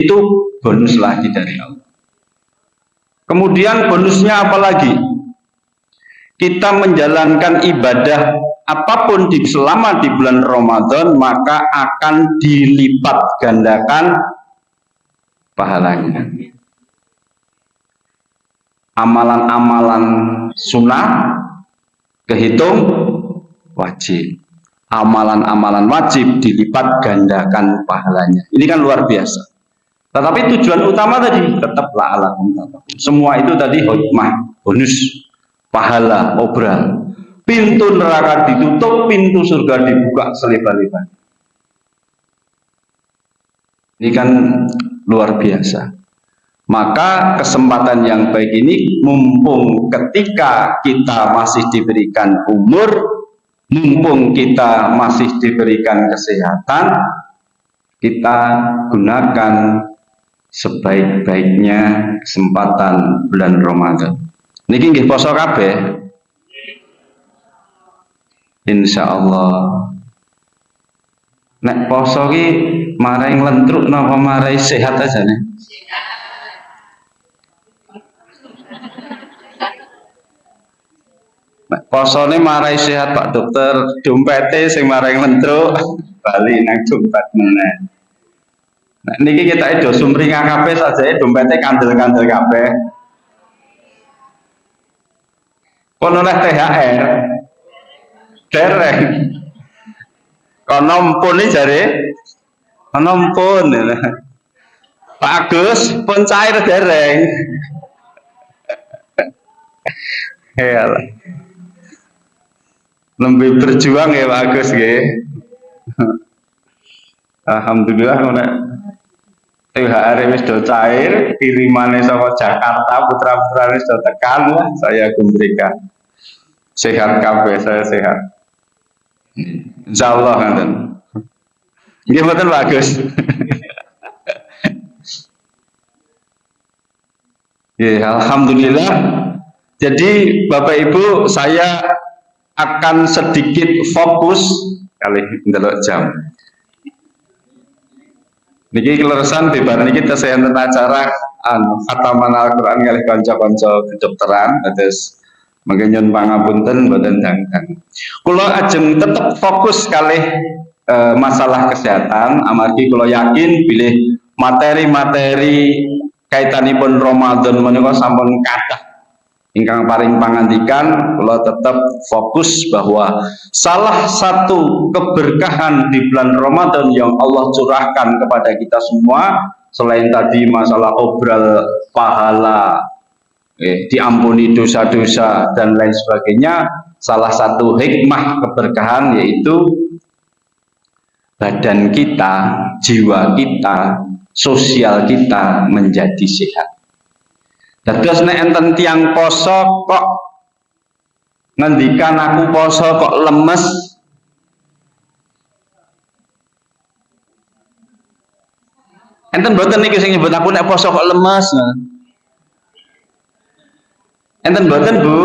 itu bonus lagi dari Allah. Kemudian bonusnya apa lagi? Kita menjalankan ibadah apapun selama di bulan Ramadan, maka akan dilipat gandakan pahalanya. Amalan-amalan sunnah kehitung wajib. Amalan-amalan wajib dilipat gandakan pahalanya. Ini kan luar biasa. Tetapi tujuan utama tadi tetap la'alakum tattaqun. Semua itu tadi hikmah, bonus, pahala, obral. Pintu neraka ditutup, pintu surga dibuka selebar-lebar. Ini kan luar biasa. Maka kesempatan yang baik ini, mumpung ketika kita masih diberikan umur, mumpung kita masih diberikan kesehatan, kita gunakan sebaik-baiknya kesempatan bulan Ramadan. Niki nggih poso kabeh. Insyaallah. Nek poso ki marai nglentruk napa marai sehat aja nih? Nek posone marai sehat Pak Dokter, dompete sing marai nglentruk bali nang dompet meneh. Nah, niki kita itu sumringah kabeh saja dompetnya kandel-kandel kabeh. Kono oleh THR dereng. Kono mpun jare. Kono mpun. Pak Agus pun cair dereng. Yalah. Lebih berjuang ya Pak Agus nggih. Alhamdulillah nek THR wis do cair, kirimane saka Jakarta, putra-putrane wis do tekan, saya gembira. Sehat kabeh, saya sehat. Insyaallah ngoten. Nggih mboten bagus. Ya, alhamdulillah. Jadi Bapak Ibu, saya akan sedikit fokus kali ndelok jam. Niki kleresan bebar niki tesih enten acara khataman Al-Qur'an kalih kanca-kanca kedokteran terus mangke nyuwun pangapunten mboten dangdang. Kula ajeng tetep fokus kalih masalah kesehatan amargi kula yakin bilih materi-materi kaitanipun Ramadan menika sampun kathah ingkang paring pangandikan, kula tetap fokus bahwa salah satu keberkahan di bulan Ramadan yang Allah curahkan kepada kita semua, selain tadi masalah obral pahala, diampuni dosa-dosa dan lain sebagainya, salah satu hikmah keberkahan yaitu badan kita, jiwa kita, sosial kita menjadi sehat. Terus nek enten tiang poso kok ngendikan aku poso kok lemes, enten boten niki sing nyebut aku nek poso kok lemes. Enten boten Bu?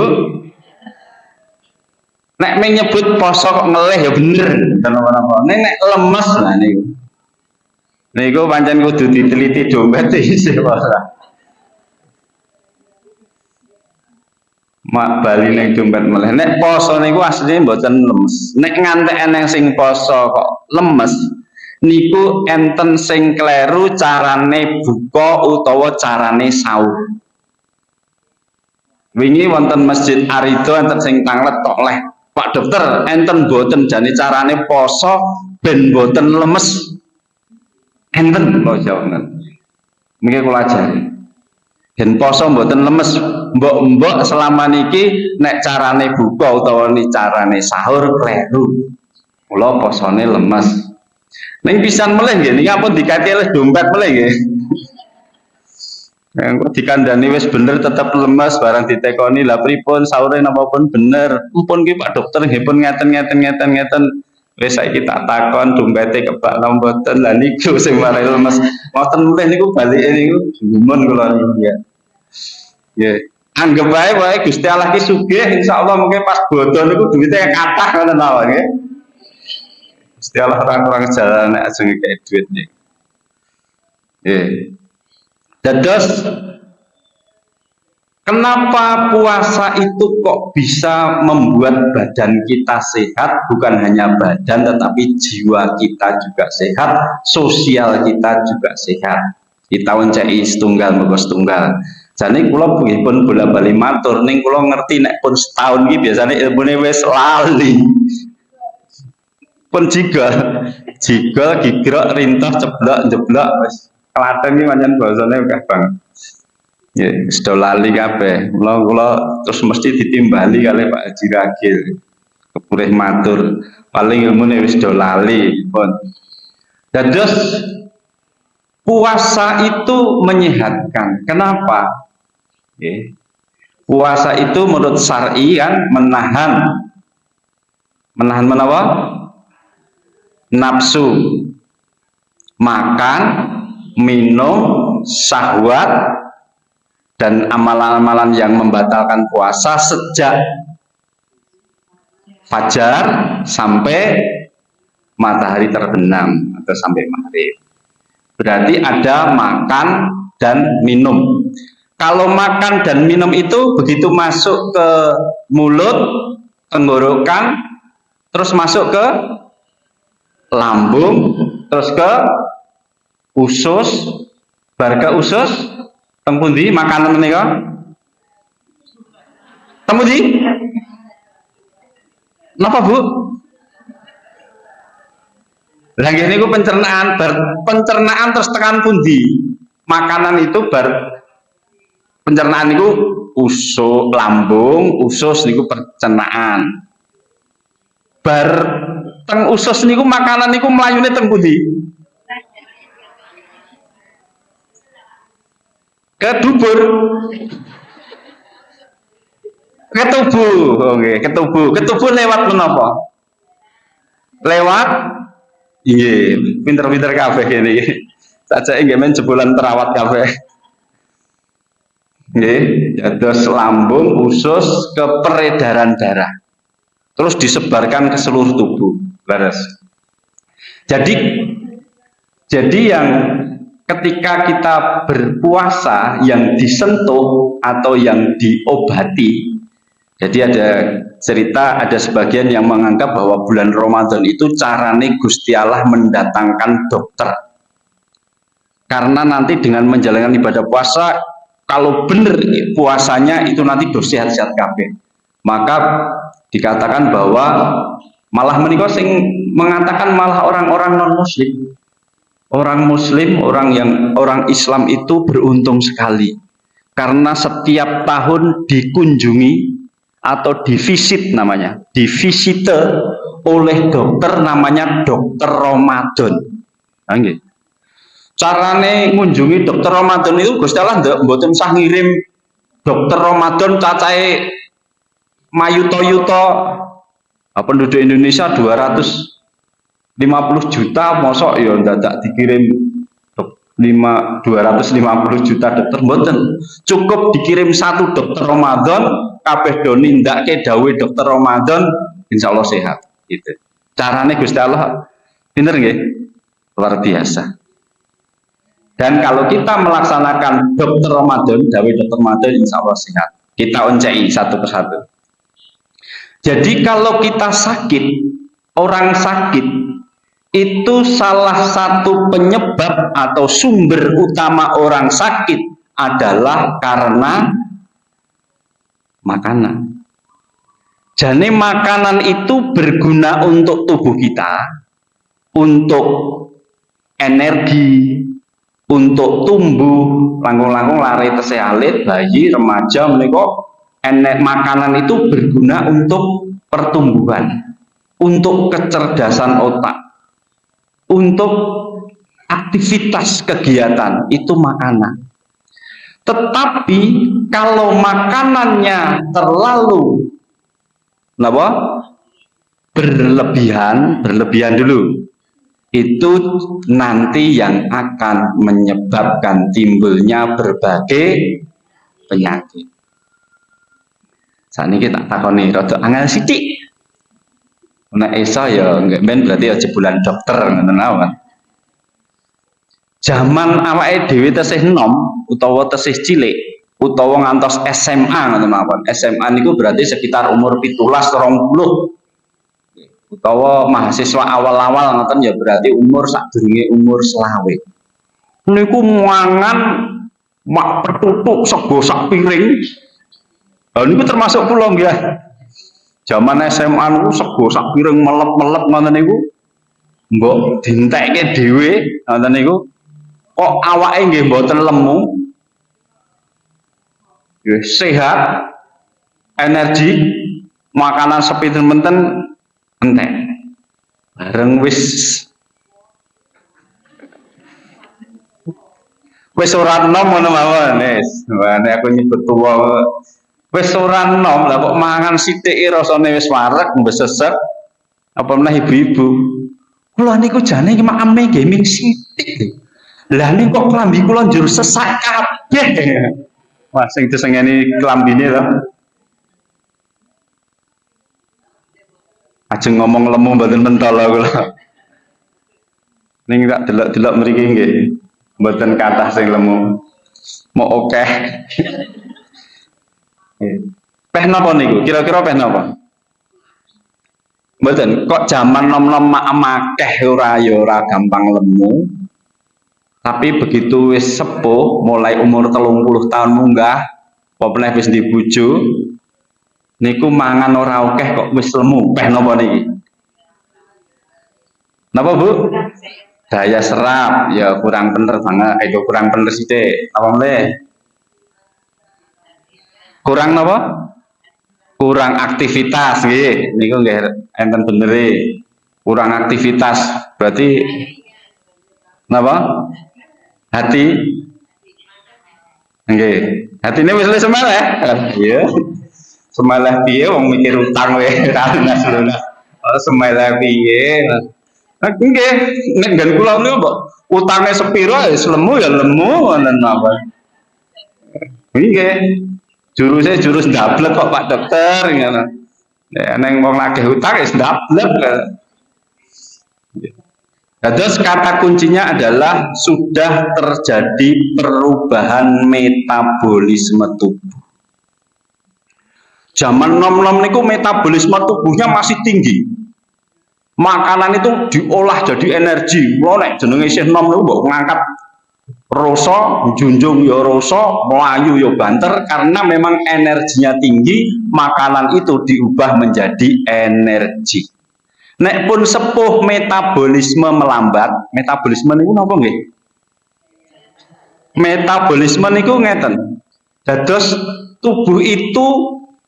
Nek menyebut poso kok ngelih ya bener, napa-napa. Nek lemes lah niku. Niku pancen kudu diteliti dompet isih ora. Mak bali ning dompet meleh. Nek poso niku asline mboten lemes. Nek ngantek eneng sing poso kok lemes, niku enten sing kleru carane buka utawa carane sahur. Wingi wonten Masjid Arido enten sing tanglet tok leh. Pak Dokter, enten mboten jane carane poso ben mboten lemes. Enten kula jawab. Mengke kula ajari. Ben poso mboten lemes, mbok-mbok selama niki nek carane buka utawa ni carane sahur kleru. Kula posone lemes. Ning pisan meleh nggih, niki ampun dikati oleh dompet meleh nggih. Engko dikandani wis bener tetep lemes barang ditekoni lah pripun sahure napa pun bener. Mumpun ki Pak Dokter nggih pun ngeten. Wis saiki tak takon dompete kebak napa mboten. Lah niku sing marai lemes. Ngoten mulih niku balike niku gumun kula niku ya. Nggih. Anggap wae Gusti Allah ki sugih insyaallah mungkin pas bodho niku duwite kathah ngoten mawon nggih. Gusti Allah ora kurang jalan nek ajeng kei duit niku. Dados kenapa puasa itu kok bisa membuat badan kita sehat, bukan hanya badan tetapi jiwa kita juga sehat, sosial kita juga sehat. Kita mencari setunggal monggo setunggal. Jane kula pun bola-bali matur ning kula ngerti nek pun setahun iki biasane ilmune wis lali. Pun jigol gigrok rintas ceblok jeblok wis Klaten iki pancen basane akeh banget. Ya, sudah lali kabeh. Kula terus mesti ditimbali kali Pak Haji Ragil. Kepurih matur, paling ilmune wis do lali pun. Dados puasa itu menyehatkan. Kenapa? Puasa itu menurut syar'i kan menahan menapa? Nafsu makan, minum, syahwat dan amalan-amalan yang membatalkan puasa sejak fajar sampai matahari terbenam atau sampai maghrib. Berarti ada makan dan minum. Kalau makan dan minum itu begitu masuk ke mulut, tenggorokan, terus masuk ke lambung, terus ke usus, bar ke usus, teng pundi makanan menika? Teng pundi? Napa, Bu? Lah nggih niku pencernaan, pencernaan terus tekan pundi? Makanan itu bar pencernaan niku usus, lambung, usus niku pencernaan. Bar teng usus niku makanan niku mlayune teng pundi? Ke dubur. Ke tubuh. Oke, ke tubuh. Ke tubuh lewat menapa? Lewat nggih, pinter-pinter kabeh kene iki. Sajake nggih men jebolan perawat kabeh. Nggih, dados lambung, usus ke peredaran darah. Terus disebarkan ke seluruh tubuh. Leres. Jadi yang ketika kita berpuasa yang disentuh atau yang diobati, jadi ada cerita, ada sebagian yang menganggap bahwa bulan Ramadan itu carane Gusti Allah mendatangkan dokter. Karena nanti dengan menjalankan ibadah puasa, kalau benar puasanya itu nanti sehat-sehat kabeh. Maka dikatakan bahwa malah menika sing mengatakan malah orang-orang non muslim. Orang muslim, orang Islam itu beruntung sekali karena setiap tahun dikunjungi atau divisit namanya, divisite oleh dokter namanya dokter Ramadan. Nggih. Carane ngunjungi dokter Ramadan itu Gusti Allah mboten usah ngirim dokter Ramadan cacahe mayuto-yuto penduduk Indonesia 250 juta, mosok ya dadak dikirim 250 juta dokter mboten. Cukup dikirim satu dokter Ramadan, kabeh do nindakake dawuh dokter Ramadan, insyaallah sehat. Gitu. Carane Gusti Allah pinter nggih? Luar biasa. Dan kalau kita melaksanakan dokter Ramadan, dawuh dokter Ramadan insyaallah sehat. Kita oncei satu persatu. Jadi kalau kita sakit, orang sakit itu salah satu penyebab atau sumber utama orang sakit adalah karena makanan. Jadi makanan itu berguna untuk tubuh kita, untuk energi, untuk tumbuh, langkung-langkung lari tesih alit, bayi, remaja menika makanan itu berguna untuk pertumbuhan, untuk kecerdasan otak, untuk aktivitas kegiatan itu makanan. Tetapi kalau makanannya terlalu berlebihan dulu, itu nanti yang akan menyebabkan timbulnya berbagai penyakit. Saat ini kita takoni rada angel sithik. Nek esa ya enggak ben berarti ya jebulan dokter ngoten mawon. Zaman awake dhewe tesih enom utawa tesih cilik utawa ngantos SMA ngoten mawon. SMA niku berarti sekitar umur 17 20 utawa mahasiswa awal-awal ngoten ya berarti umur sadurunge umur selawe. Niku mangan mak petutuk sego sak piring. Lah niku termasuk kula nggih. Zaman SMA niku sego sak piring melep-melep ngoten niku mbok dintekke dhewe ngoten niku kok awake nggih mboten lemu. Sehat, energi, makanan sepinten-pinten entek. Bareng wis ora enom ngono mawon wis. Nek aku nyebut tuwa wis ora enom lah kok mangan sithik rasane wis wareg mbesesek. Apa meneh ibu-ibu. Kula niku jane iki makame nggih ming sithik. Lah ning kok klambi kula njur sesak kabeh. Wah sing disengeni klambine to. Ajeng ngomong lemu mboten mentol kula. Ning tak delok-delok mriki nggih. Mboten kathah sing lemu. Mau akeh. Peh napa niku? Kira-kira peh napa? Mboten, kok zaman nom-nom akeh ora ya ora gampang lemu. Tapi begitu wis sepuh, mulai umur 30 tahun munggah, apa meneh wis di bojo, niku mangan ora akeh kok wis lemu. Peh napa niki? Napa Bu? Daya serap ya kurang bener banget, kurang bener sithik. Apa meneh? Kurang napa? Kurang aktivitas nggih. Niku nggih enten benere. Kurang aktivitas berarti napa? Hati nggih. Hatine wis semeleh. Iya. Semeleh piye wong mikir utang wae nasulullah. Oh semeleh piye. Nggih, nek nggen kula niku kok utange sepiro wis lemu ya lemu ngoten mawon. Nggih. Juruse jurus ndablek kok Pak Dokter ngono. Nek neng wong lagih utang wis ndablek. Terus kata kuncinya adalah sudah terjadi perubahan metabolisme tubuh. Zaman nom-nom niku metabolisme tubuhnya masih tinggi. Makanan itu diolah jadi energi. Kalau nek jenenge isih nom niku mbok ngangkat rasa, junjung ya rasa, melayu ya banter karena memang energinya tinggi, makanan itu diubah menjadi energi. Nek pun sepuh metabolisme melambat, metabolisme niku napa nggih? Metabolisme niku ngeten. Dados tubuh itu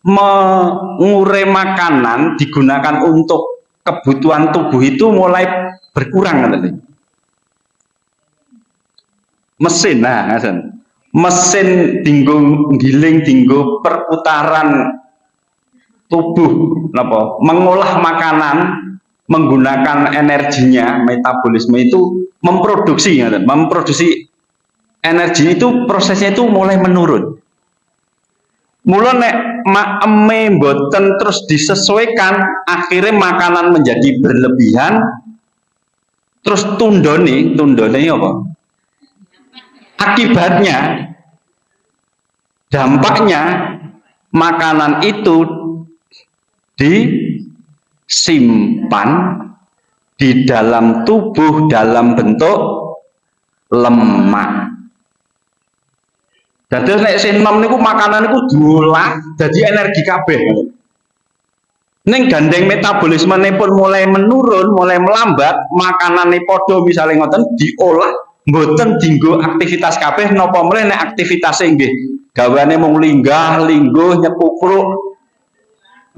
mengurai makanan digunakan untuk kebutuhan tubuh itu mulai berkurang ngeten. Mesin nah ngeten. Mesin dinggo giling dinggo perputaran tubuh napa? Mengolah makanan menggunakan energinya, metabolisme itu memproduksi energi itu prosesnya itu mulai menurun. Mula nek maeme mboten terus disesuaikan, akhirnya makanan menjadi berlebihan, terus tundone apa? Akibatnya, dampaknya makanan itu disimpan di dalam tubuh dalam bentuk lemak. Jadi nek sinom niku makanan niku diolah jadi energi kabeh. Ning gandeng metabolismene pun mulai menurun, mulai melambat, makanane padha misalnya ngoten diolah mboten dinggo aktivitas kabeh napa meneh nek aktivitasé nggih gaweane mung linggah, lingguh, nyepukruk.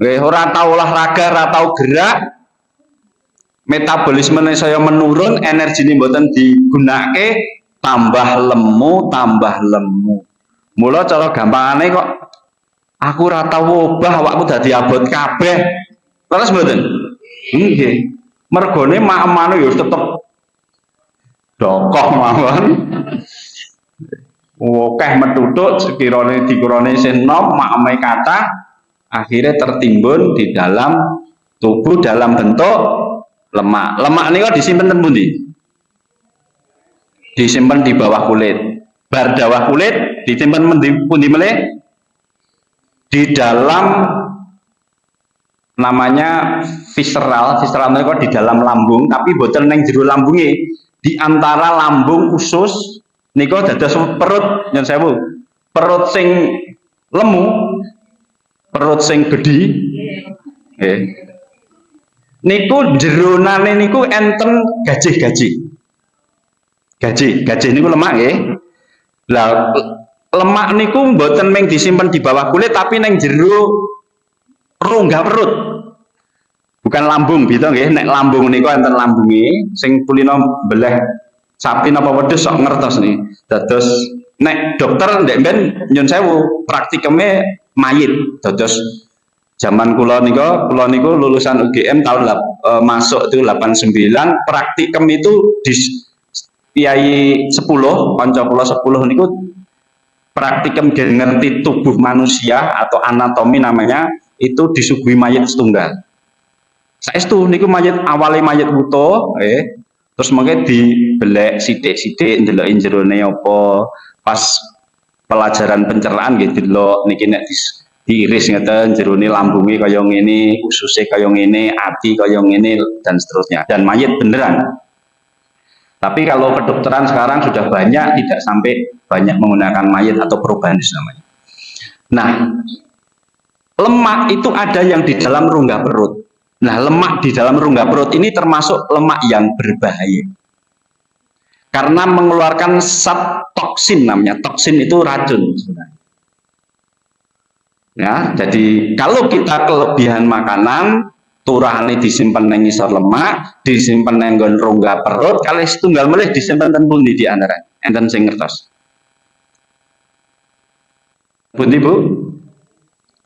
Ora tau olahraga, ora tau gerak, metabolisme saya menurun, energi ini mboten digunakake, tambah lemu. Mula cara gampangane kok aku ora tau obah awakku dadi abot kabeh. Terus mboten? Nggih. Mergone mak-emane ya tetep dokoh mawon. Akeh methuthuk sekirane dikurane isih enom, mak-eme kathah akhirnya tertimbun di dalam tubuh dalam bentuk lemak. Lemak niku disimpen ten pundi? disimpan di bawah kulit. Bar bawah kulit disimpan pundi meleh di dalam namanya visceral mereka di dalam lambung, tapi boten neng jero lambunge, di antara lambung usus niku dados perut nyen sewu. Perut sing lemu, perut sing gedhi. Nggih. Niku jeronane niku enten gajih-gajih. Gajih niku lemak nggih. Lah lemak niku mboten mung disimpen di bawah kulit tapi neng jero rongga perut. Bukan lambung gitu nggih. Nek lambung niku enten lambunge sing kulino beleh sapi napa wedhus sok ngertos nih. Dados nek dokter ndek ben nyun sewu praktikeme mayit. Dados zaman kula niku lulusan UGM tahun masuk itu 89, praktikum itu di Kiai 10, kanca kula 10 niku praktikum ngerti tubuh manusia atau anatomi namanya itu disuguhi mayat setunggal. Saestu niku mayat awale mayat buta, terus mengke dibelek sithik-sithik ndeloki jerone apa, pas pelajaran pencernaan nggih delok niki nek diiris ngeten jerone lambunge kaya ngene, ususe kaya ngene, ati kaya ngene dan seterusnya. Dan mayat beneran. Tapi kalau kedokteran sekarang sudah banyak, tidak sampai banyak menggunakan mayat atau probanis namanya. Nah, lemak itu ada yang di dalam rongga perut. Nah, lemak di dalam rongga perut ini termasuk lemak yang berbahaya. Karena mengeluarkan zat toksin namanya. Toksin itu racun sebenarnya. Ya, jadi kalau kita kelebihan makanan, turahane disimpan nang ngisor lemak, disimpan nang nggon rongga perut, kalih setunggal melih disimpan ten pundi di antara. Enten sing ngertos. Pundi Bu?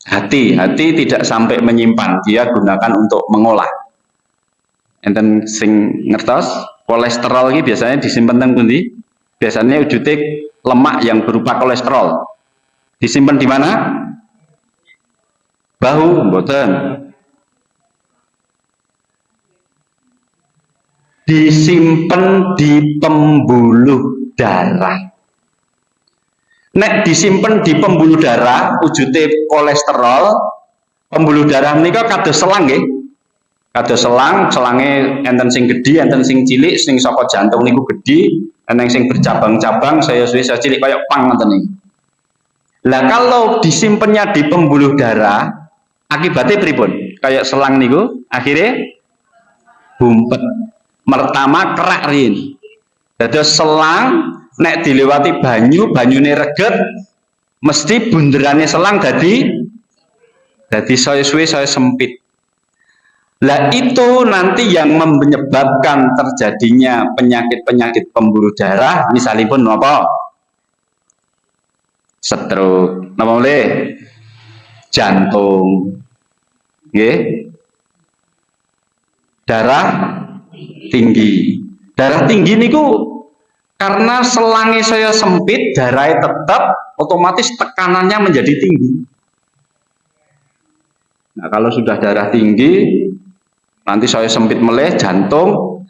Hati tidak sampai menyimpan, dia gunakan untuk mengolah. Enten sing ngertos, kolesterol ini biasanya disimpan teng pundi? Biasanya wujudnya lemak yang berupa kolesterol. Disimpan di mana? Bahu, mboten. Disimpan di pembuluh darah. Nek disimpan di pembuluh darah, wujudnya kolesterol, pembuluh darah menika kados selang nggih. Kados selange enten sing gedhi, enten sing cilik, sing saka jantung niku gedhi, enten sing bercabang-cabang, saya suwe saya cilik kaya pang ngoten niku. Lah kalau disimpennya di pembuluh darah, akibatnya pripun? Kayak selang niku, akhirnya bumpet. Pertama kerak rin. Dados selang nek dilewati banyune reget, mesti bunderane selang dadi saya suwe saya sempit. Lah itu nanti yang menyebabkan terjadinya penyakit-penyakit pembuluh darah, misalipun apa? Stroke, napa boleh? Jantung. Nggih. Darah tinggi. Darah tinggi niku karena selangnya saya sempit, darahnya tetap, otomatis tekanannya menjadi tinggi. Nah, kalau sudah darah tinggi, nanti saya sempit meleh, jantung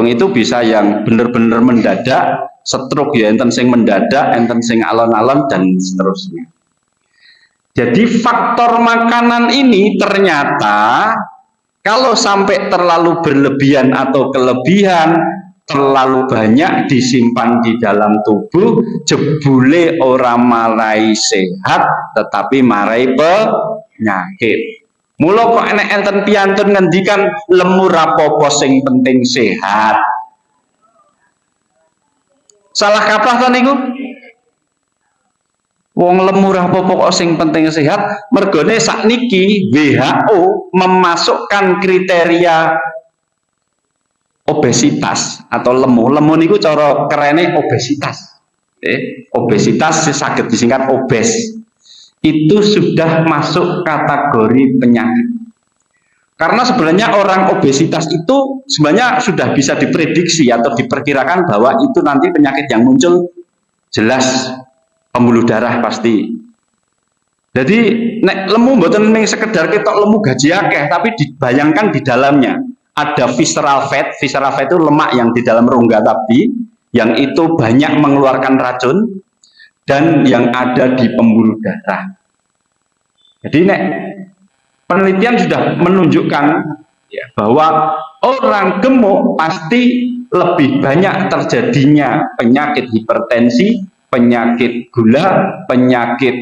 itu bisa yang benar-benar mendadak, stroke ya, enten sing mendadak, enten sing alon-alon, dan seterusnya. Jadi faktor makanan ini ternyata, kalau sampai terlalu berlebihan atau kelebihan, terlalu banyak disimpan di dalam tubuh, jebule orang marai sehat tetapi marai penyakit. Mula kok enek enten piantun ngendikan lemur rapopo sing penting sehat. Salah kaprah ta niku? Wong lemur rapopo kok sing penting sehat, mergone sakniki WHO memasukkan kriteria obesitas atau lemu niku cara kerene obesitas. Obesitas saged disingkat obes. Itu sudah masuk kategori penyakit. Karena sebenarnya orang obesitas itu sebenarnya sudah bisa diprediksi atau diperkirakan bahwa itu nanti penyakit yang muncul jelas pembuluh darah pasti. Jadi nek lemu mboten mung sekedar ketok lemu gaji akeh, tapi dibayangkan di dalamnya ada visceral fat itu lemak yang di dalam rongga tadi, yang itu banyak mengeluarkan racun, dan yang ada di pembuluh darah. Jadi penelitian sudah menunjukkan ya, bahwa orang gemuk pasti lebih banyak terjadinya penyakit hipertensi, penyakit gula, penyakit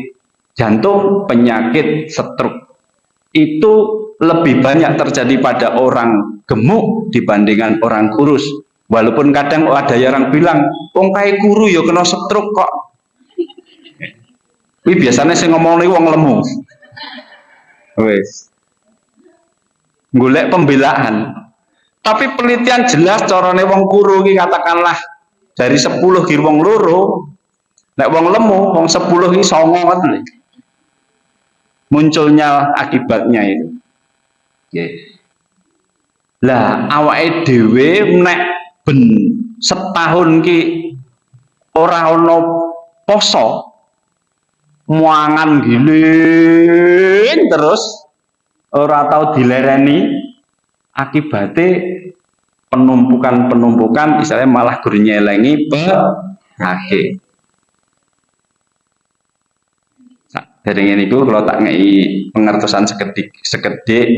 jantung, penyakit stroke. Itu lebih banyak terjadi pada orang gemuk dibandingkan orang kurus. Walaupun kadang ada yang bilang, wong kae kuru ya kena stroke kok. Wih, biasanya saya ngomong nih wong lemu. Wes. Golek pembelaan. Tapi penelitian jelas carane wong kuru iki katakanlah dari 10 ki wong loro, nek wong lemu wong 10 iki 9 kan. Munculnya akibatnya itu. Nggih. Lah awake dhewe nek ben setahun ki ora ana poso, muangan giling terus ora tau dilereni, akibatnya penumpukan misalnya malah guru nyelengi berakhir. Dari ini kalau tak ngei pengertosan sekedik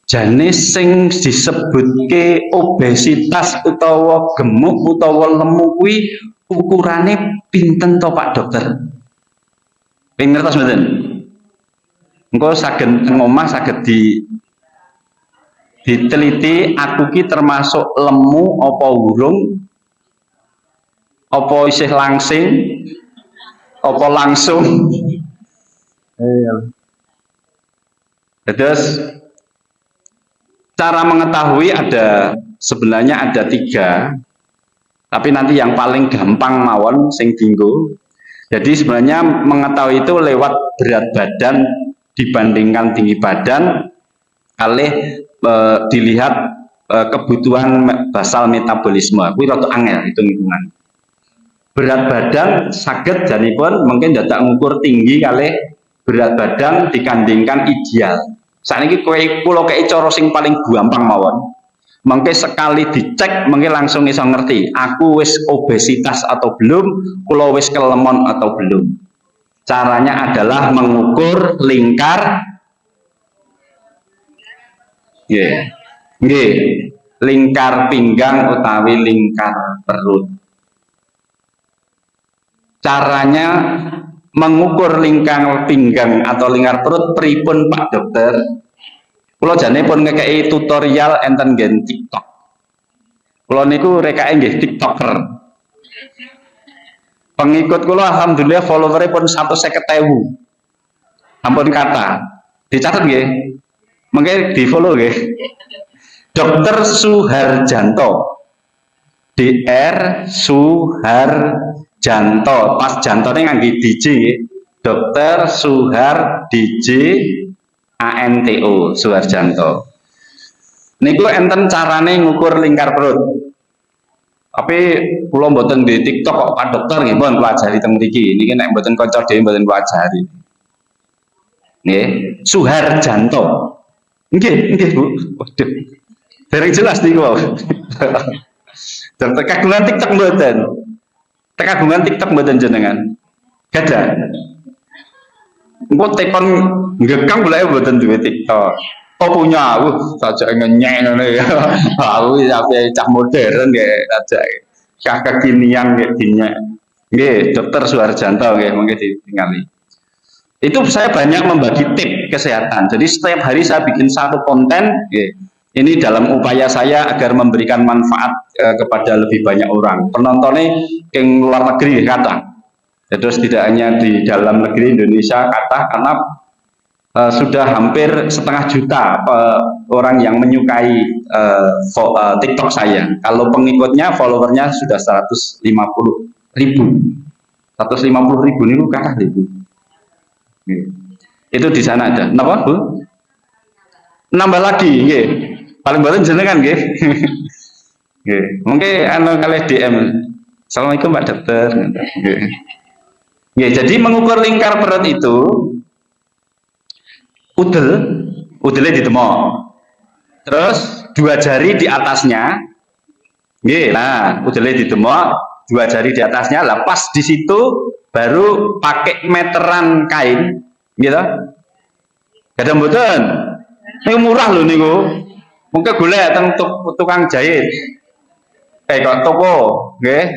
jane sing disebutke obesitas utawa gemuk utawa lemu kuwi ukurane pinten to Pak Dokter? Ping ngertos mboten? Engko saged teng omah saged diteliti aku ki termasuk lemu apa urung, apa isih langsing, apa langsung. Terus cara mengetahui sebenarnya ada 3, tapi nanti yang paling gampang mawon sing dinggo. Jadi sebenarnya mengetahui itu lewat berat badan dibandingkan tinggi badan kali dilihat kebutuhan basal metabolisme. Kuwi rada angel hitung-hitungan. Berat badan saged janipun mungkin dadak ngukur tinggi kali berat badan dikandingkan ideal. Saiki kula kei cara sing paling gampang mawon. Mungkin sekali dicek mungkin langsung iso ngerti aku wis obesitas atau belum, kula wis kelemon atau belum. Caranya adalah mengukur lingkar lingkar pinggang utawi lingkar perut. Caranya mengukur lingkar pinggang atau lingkar perut pripun Pak Dokter? Kula jane pun ngekei tutorial enten gen TikTok. Kula niku rekake nggih TikToker. Pengikut kula alhamdulillah followernya pun 150.000. Ampun kata. Dicatat nggih. Mengke di-follow nggih. Dokter Suharjanto. DR Suharjanto. Pas jantone ngangge DJ nggih. Dokter Suhar DJ ANTO Suharjanto. Niku enten carane ngukur lingkar perut. Tapi kula mboten di TikTok kok Pak Dokter nggih pun kula ajari teng mriki. Niki nek mboten kanca dhewe mboten kula ajari. Nggih, Suharjanto. Nggih, Bu. Waduh. Dereng jelas niku. Dan tekagungan TikTok mboten. Tekagungan TikTok mboten jenengan. Gadah. Engko tekon ngekang boleh mboten duwe TikTok. Oh punya, saja ngenyek ngene ya. Aku sampe cah modern nggih saja. Cah kekinian nggih dinyek. Nggih, Dokter Suharjanto nggih mungkin ditingali. Itu saya banyak membagi tip kesehatan. Jadi setiap hari saya bikin satu konten nggih. Ini dalam upaya saya agar memberikan manfaat kepada lebih banyak orang. Penontonnya yang luar negeri kata. Terus tidak hanya di dalam negeri Indonesia kata karena sudah hampir 1,5 juta orang yang menyukai TikTok saya. Kalau pengikutnya, followernya sudah 150.000. 150.000 ini kata itu. Itu di sana ada. Kenapa, Bu? Nambah lagi, nggih. Paling baru jenengan nggih. Nggih. Mungkin kali DM. Assalamualaikum Pak Dokter. Nggih. Ya, jadi mengukur lingkar perut itu udelnya ditemok. Terus 2 jari di atasnya. Nggih, nah udelnya ditemok, dua jari di atasnya, lah pas di situ baru pakai meteran kain, gitu. Kadang mboten. Ini murah loh niku. Mungkin golek teng tukang jahit. Kok toko, nggih.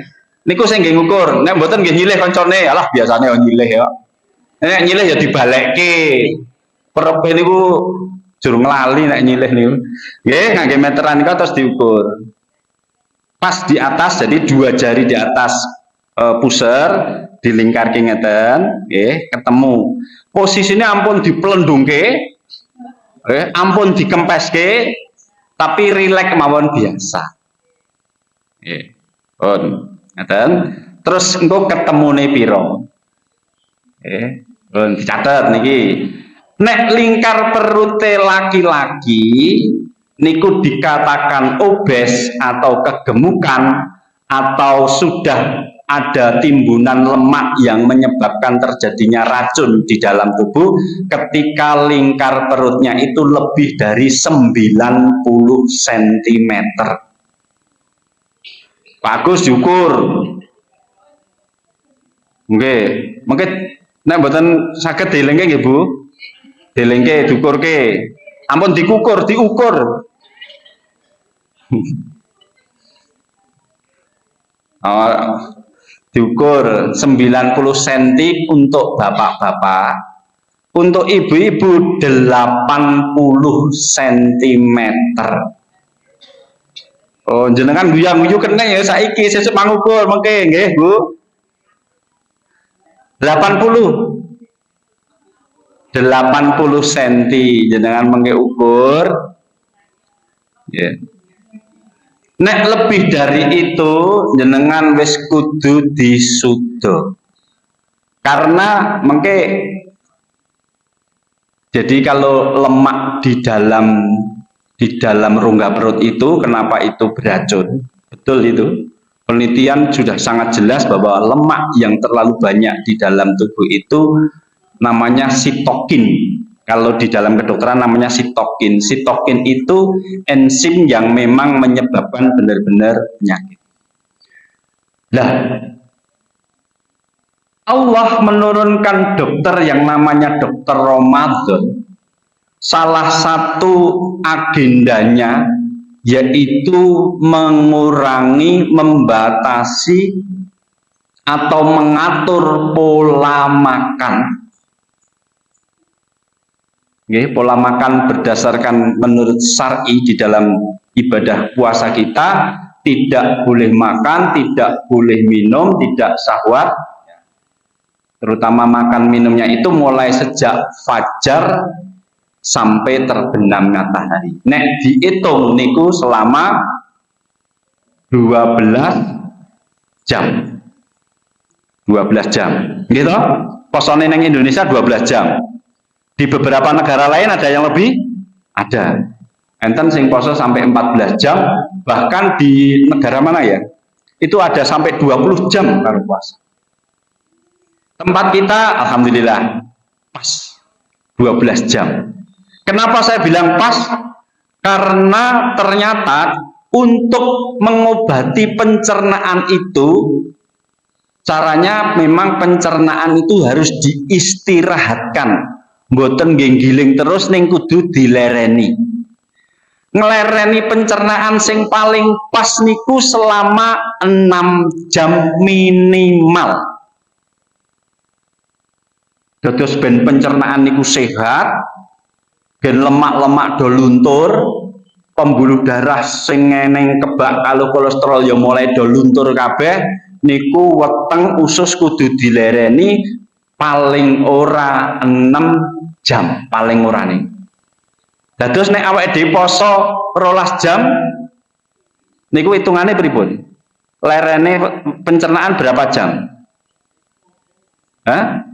Niku sing nggih ngukur. Nek mboten nggih nyilih koncone, alah biasane nyilih ya. Nek nyilih ya dibalekke. Perepe niku jur nglali nek nyilih niku. Nggih, ngangge meteran niku terus diukur. Pas di atas, jadi dua jari di atas pusar dilingkarke ngeten, nggih, ketemu. Posisinya ampun dipelendungke, ampun dikempeske, tapi rileks mawon biasa. Nggih. Pun ngeten. Terus engko ketemune pira? Nggih. Pun dicatet niki. Nek lingkar perute laki-laki niku dikatakan obes atau kegemukan atau sudah ada timbunan lemak yang menyebabkan terjadinya racun di dalam tubuh ketika lingkar perutnya itu lebih dari 90 cm. Bagus diukur. Nggih, mungkin nek mboten saged dilengke nggih Bu. Dilengke diukurke. Ampun diukur. Diukur 90 cm untuk bapak-bapak, untuk ibu-ibu 80 cm. Oh, jenengan guyu kena ya saiki sesuk mangukur mengke nggih, Bu. 80 cm jenengan mengke ukur. Yeah. Nek lebih dari itu jenengan wis kudu disudo. Karena mengke jadi kalau lemak di dalam rongga perut itu kenapa itu beracun? Betul itu. Penelitian sudah sangat jelas bahwa lemak yang terlalu banyak di dalam tubuh itu namanya sitokin. Kalau di dalam kedokteran namanya sitokin. Sitokin itu enzim yang memang menyebabkan benar-benar penyakit. Nah, Allah menurunkan dokter yang namanya dokter Ramadan. Salah satu agendanya yaitu mengurangi, membatasi atau mengatur pola makan. Okay, pola makan berdasarkan menurut syar'i di dalam ibadah puasa kita tidak boleh makan, tidak boleh minum, tidak syahwat. Terutama makan minumnya itu mulai sejak fajar sampai terbenam matahari. Nek dihitung niku selama 12 jam. 12 jam. Gitu? Posone neng Indonesia 12 jam. Di beberapa negara lain ada yang lebih? Ada. Enten sing poso sampai 14 jam, bahkan di negara mana ya? Itu ada sampai 20 jam kalau puasa. Tempat kita alhamdulillah pas 12 jam. Kenapa saya bilang pas? Karena ternyata untuk mengobati pencernaan itu caranya memang pencernaan itu harus diistirahatkan. Mboten giling terus ning kudu dilereni. Ngelereni pencernaan sing paling pas niku selama 6 jam minimal. Dados ben pencernaan niku sehat, ben lemak-lemak do luntur, pembuluh darah sing ngeneng kebak kalau kolesterol ya mulai do luntur kabeh, niku weteng usus kudu dilereni paling ora 6 jam paling ora nih. Dados nek awake dhewe poso 12 jam niku hitungane pripun? Lerene pencernaan berapa jam? Hah?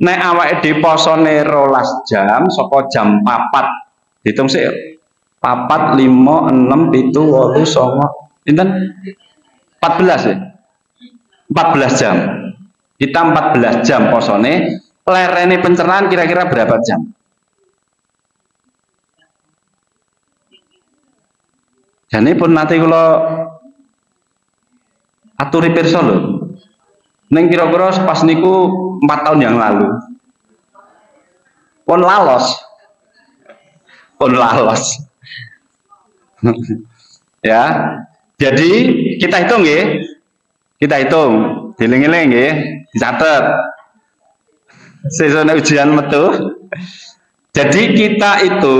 Nek awake dhewe posone 12 jam saka jam 4. Hitung sik. 4 5 6 7 8 9 pinten? 14 ya? 14 jam. Kita 14 jam posone, lerene pencernaan kira-kira berapa jam? Jane pun nanti kalau Aturi pirsa lho. Ning kira-kira pas niku 4 tahun yang lalu. Pun lalos. Pun lalos. Ya. Jadi kita hitung nggih. Kita hitung, dieling-eling nggih, dicatet. Sesone ujian metu. Jadi kita itu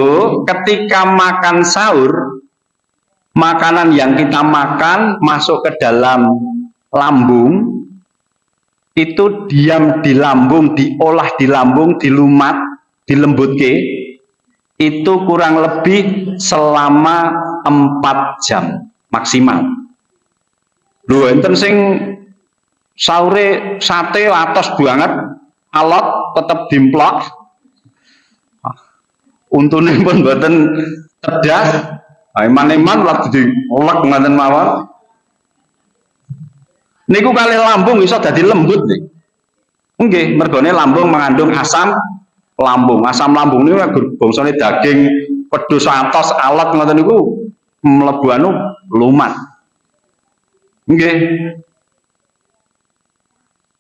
ketika makan sahur, makanan yang kita makan masuk ke dalam lambung, itu diam di lambung, diolah di lambung, dilumat, dilembutke, itu kurang lebih selama 4 jam maksimal. Lho enten sing sahure sate atos banget, alot tetep dimplok. Untune pun mboten tedas. Iman-iman lagi diolek ngoten mawon. Niku kalih lambung iso dadi lembut nih. Nggih, mergone lambung mengandung asam lambung. Asam lambung niku bangsane daging wedhus atos alot ngoten niku mlebu anu lumat. Nggih.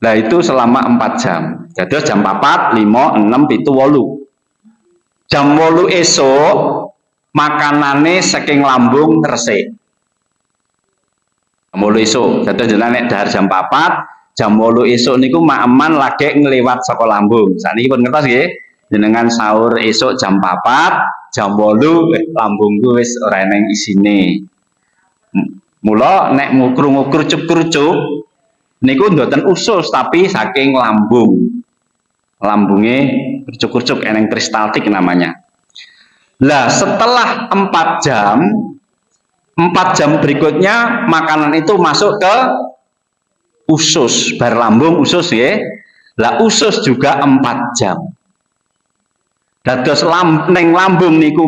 Nah itu selama 4 jam. Jadi jam 4, 5, 6, 7, 8. Jam 8 esok makanane saking lambung resik. Jam 8 esok. Jadi jenenge dahar jam 4, jam 8 esok niku maaman lagi ngliwat saka lambung. Saniki pun ngertos nggih. Jenengan sahur esok jam 4, jam 8 lambungku wis ora eneng isine. Mula nek ngukur-ngukur kerucup niku mboten usus tapi saking lambung. Lambunge kerucup-kerucup eneng peristaltik namanya. Lah setelah 4 jam berikutnya makanan itu masuk ke usus, bar lambung usus ya. Lah usus juga 4 jam. Dados neng lambung niku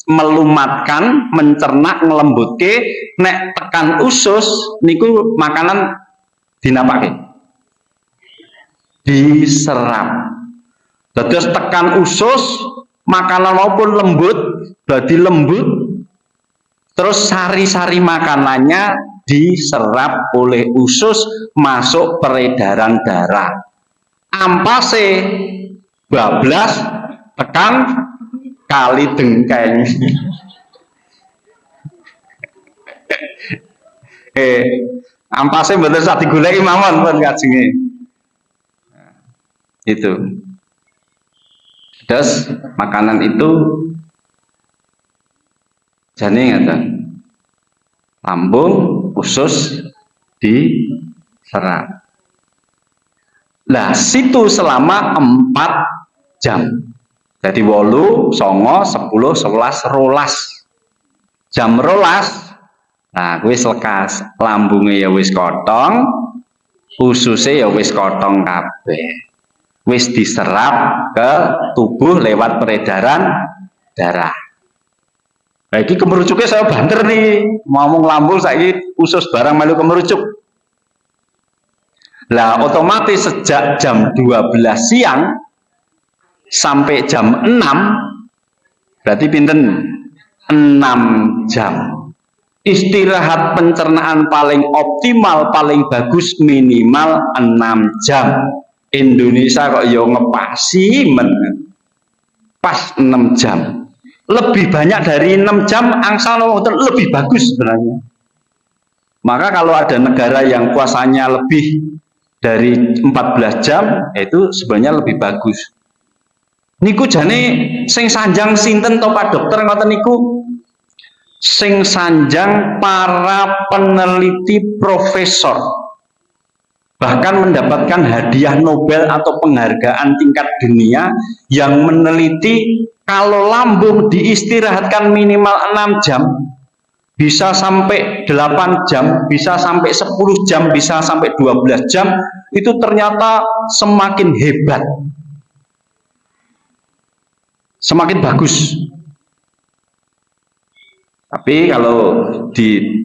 melumatkan, mencerna, ngelembutke, nek tekan usus niku makanan dinapake. Diserap. Dados tekan usus makanan maupun lembut, berarti lembut. Terus sari-sari makanannya diserap oleh usus masuk peredaran darah. Ampase bablas tekan kali dengkeng. Ampase mboten sak digoleki mawon pun kajenge. Itu. Terus makanan itu jane ngaten. Lambung, usus diserap. Lah situ selama 4 jam. Jadi 8, 9, 10, 11, 12. Jam 12. Nah, wis lekas, lambungnya ya wis kotong, ususnya ya wis kotong kabeh. Wis diserap ke tubuh lewat peredaran darah. Nah, ini kemerucuknya saya banter nih, ngomong lambung saiki usus barang melu kemerucuk. Lah, otomatis sejak jam 12 siang sampai jam 6 berarti pinten 6 jam. Istirahat pencernaan paling optimal, paling bagus minimal 6 jam. Indonesia kok yo ngepasi men. Pas 6 jam. Lebih banyak dari 6 jam angsal lebih bagus sebenarnya. Maka kalau ada negara yang puasanya lebih dari 14 jam, itu sebenarnya lebih bagus. Niku jane sing sanjang sinten to Pak Dokter ngoten niku? Sing sanjang para peneliti profesor. Bahkan mendapatkan hadiah Nobel atau penghargaan tingkat dunia yang meneliti kalau lambung diistirahatkan minimal 6 jam, bisa sampai 8 jam, bisa sampai 10 jam, bisa sampai 12 jam, itu ternyata semakin hebat. Semakin bagus. Tapi kalau di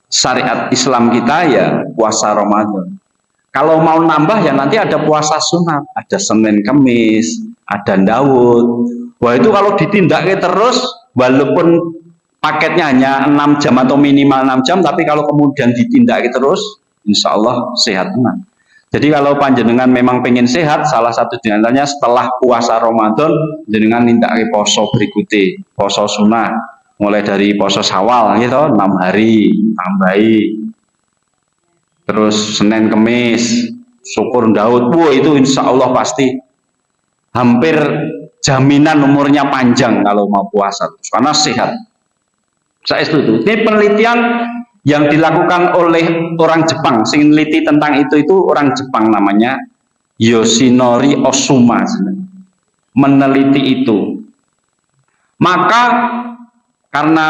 syariat Islam kita ya puasa Ramadan. Kalau mau nambah ya nanti ada puasa sunat, ada Senin Kemis, ada Daud. Wah itu kalau ditindaknya terus, walaupun paketnya hanya 6 jam atau minimal 6 jam, tapi kalau kemudian ditindaknya terus, insya Allah sehat tenang. Jadi kalau panjenengan memang pengen sehat, salah satu diantaranya setelah puasa Ramadan, jenengan nindakake poso berikutnya, poso sunnah, mulai dari poso Syawal gitu, 6 hari tambahi, terus Senin Kemis, syukur Daud, wah itu insya Allah pasti hampir jaminan umurnya panjang kalau mau puasa, karena sehat. Saya setuju. Ini penelitian yang dilakukan oleh orang Jepang, sing neliti tentang itu orang Jepang namanya Yoshinori Osuma, meneliti itu. Maka karena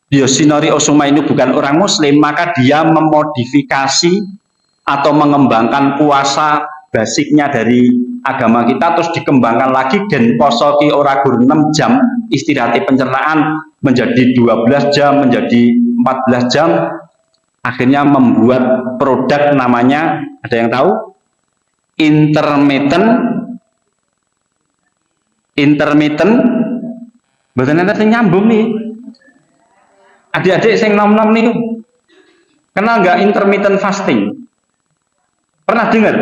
Yoshinori Osuma ini bukan orang Muslim, maka dia memodifikasi atau mengembangkan puasa basicnya dari agama kita, terus dikembangkan lagi dan poso ki ora gur 6 jam istirahat pencernaan menjadi 12 jam, menjadi 14 jam, akhirnya membuat produk namanya, ada yang tahu? Intermittent, betul nanti nyambung nih. Adik-adik sing nom-nom nih, kenal nggak intermittent fasting? Pernah dengar?